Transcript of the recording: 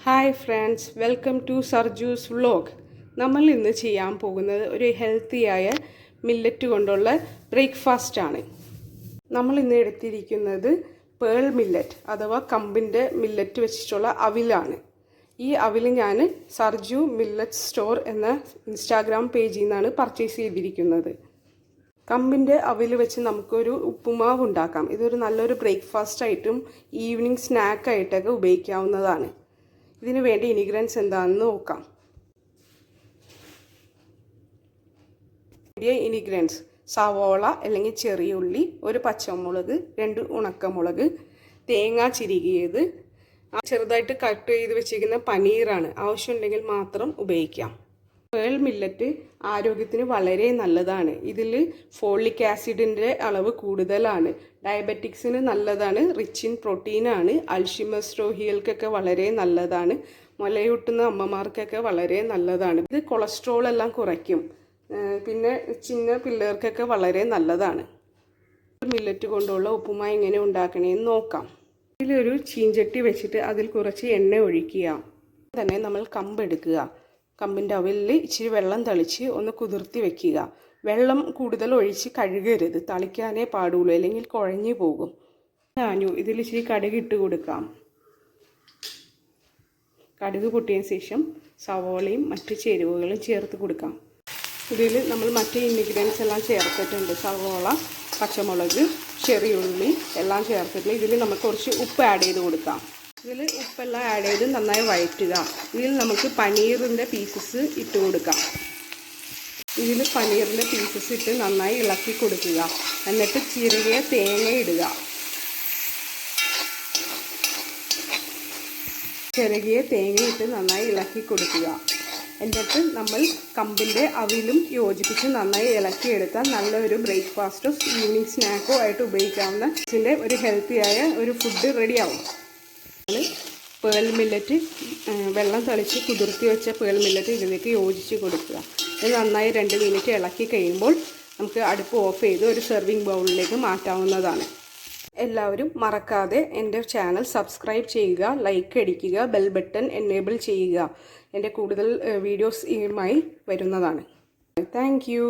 Hi friends, welcome to Sarju's vlog. നമ്മൾ ഇന്ന് ചെയ്യാൻ പോകുന്നത് ഒരു ഹെൽത്തിയായ മില്ലറ്റ് കൊണ്ടുള്ള ബ്രേക്ക്ഫാസ്റ്റാണ്. നമ്മൾ ഇന്ന് എടുത്തിരിക്കുന്നത് പേൾ മില്ലറ്റ് അഥവാ കമ്പിൻ്റെ മില്ലറ്റ് വെച്ചിട്ടുള്ള അവിലാണ്. ഈ അവിൽ ഞാൻ സർജു മില്ലറ്റ് സ്റ്റോർ എന്ന ഇൻസ്റ്റാഗ്രാം പേജിൽ നിന്നാണ് പർച്ചേസ് ചെയ്തിരിക്കുന്നത്. കമ്പിൻ്റെ അവിൽ വെച്ച് നമുക്കൊരു ഉപ്പുമാവ് ഉണ്ടാക്കാം. ഇതൊരു നല്ലൊരു ബ്രേക്ക്ഫാസ്റ്റായിട്ടും ഈവനിങ് സ്നാക്കായിട്ടൊക്കെ ഉപയോഗിക്കാവുന്നതാണ്. ഇതിന് വേണ്ടി ഇൻഗ്രീഡിയൻസ് എന്താണെന്ന് നോക്കാം. ഇൻഗ്രീഡിയൻസ്: സവോള അല്ലെങ്കിൽ ചെറിയ ഉള്ളി, ഒരു പച്ചമുളക്, 2 ഉണക്കമുളക്, തേങ്ങ ചിരികിയത്, ചെറുതായിട്ട് കട്ട് ചെയ്ത് വെച്ചിരിക്കുന്ന പനീറാണ്. ആവശ്യമുണ്ടെങ്കിൽ മാത്രം ഉപയോഗിക്കാം. പേൾ മില്ലറ്റ് ആരോഗ്യത്തിന് വളരെ നല്ലതാണ്. ഇതിൽ ഫോളിക് ആസിഡിൻ്റെ അളവ് കൂടുതലാണ്. ഡയബറ്റിക്സിന് നല്ലതാണ്. റിച്ച് ഇൻ പ്രോട്ടീനാണ്. അൽഷിമേഴ്സ് രോഗികൾക്കൊക്കെ വളരെ നല്ലതാണ്. മുലയൂട്ടുന്ന അമ്മമാർക്കൊക്കെ വളരെ നല്ലതാണ്. ഇത് കൊളസ്ട്രോൾ എല്ലാം കുറയ്ക്കും. പിന്നെ ചിന്ന പിള്ളേർക്കൊക്കെ വളരെ നല്ലതാണ്. മില്ലറ്റ് കൊണ്ടുള്ള ഉപ്പുമാവ് എങ്ങനെ ഉണ്ടാക്കണമെന്ന് നോക്കാം. ഇതിലൊരു ചീഞ്ചട്ടി വെച്ചിട്ട് അതിൽ കുറച്ച് എണ്ണ ഒഴിക്കുക. തന്നെ നമ്മൾ കമ്പെടുക്കുക. കമ്പിൻ്റെ അവിലിൽ ഇച്ചിരി വെള്ളം തളിച്ച് ഒന്ന് കുതിർത്തി വെക്കുക. വെള്ളം കൂടുതൽ ഒഴിച്ച് കഴുകരുത്, തളിക്കാനേ പാടുള്ളൂ, അല്ലെങ്കിൽ കുഴഞ്ഞു പോകും. ഇതിൽ ഇച്ചിരി കടുക് ഇട്ട് കൊടുക്കാം. കടുക് പൊട്ടിയതിന് ശേഷം സവോളയും മറ്റ് ചേരുവകളും ചേർത്ത് കൊടുക്കാം. ഇതിൽ നമ്മൾ മറ്റ് ഇൻഗ്രീഡിയൻസ് എല്ലാം ചേർത്തിട്ടുണ്ട്. സവോള, പച്ചമുളക്, ചെറിയുള്ളി എല്ലാം ചേർത്തിട്ട് ഇതിൽ നമുക്ക് കുറച്ച് ഉപ്പ് ആഡ് ചെയ്ത് കൊടുക്കാം. ഇതിൽ ഉപ്പെല്ലാം ആഡ് ചെയ്ത് നന്നായി വഴറ്റുക. ഇതിൽ നമുക്ക് പനീറിൻ്റെ പീസസ് ഇട്ട് കൊടുക്കാം. ഇതിൽ പനീറിൻ്റെ പീസസ് ഇട്ട് നന്നായി ഇളക്കി കൊടുക്കുക. എന്നിട്ട് ചിരകിയ തേങ്ങ ഇടുക. ചിരകിയ തേങ്ങ ഇട്ട് നന്നായി ഇളക്കി കൊടുക്കുക. എന്നിട്ട് നമ്മൾ കമ്പിൻ്റെ അവിലും യോജിപ്പിച്ച് നന്നായി ഇളക്കിയെടുത്താൽ നല്ലൊരു ബ്രേക്ക്ഫാസ്റ്റോ ഈവനിങ് സ്നാക്കോ ആയിട്ട് ഉപയോഗിക്കാവുന്ന ഇതിൻ്റെ ഒരു ഹെൽത്തിയായ ഒരു ഫുഡ് റെഡിയാവും. പേൾ മില്ലറ്റ് വെള്ളം തളിച്ച് കുതിർത്തി വെച്ച പേൾ മില്ലറ്റ് ഇതിലേക്ക് യോജിച്ച് കൊടുക്കുക. ഇത് നന്നായി 2 മിനിറ്റ് ഇളക്കി കഴിയുമ്പോൾ നമുക്ക് അടുപ്പ് ഓഫ് ചെയ്ത് ഒരു സെർവിങ് ബൗളിലേക്ക് മാറ്റാവുന്നതാണ്. എല്ലാവരും മറക്കാതെ എൻ്റെ ചാനൽ സബ്സ്ക്രൈബ് ചെയ്യുക, ലൈക്ക് അടിക്കുക, ബെൽ ബട്ടൺ എനേബിൾ ചെയ്യുക. എൻ്റെ കൂടുതൽ വീഡിയോസുമായി വരുന്നതാണ്. Thank you.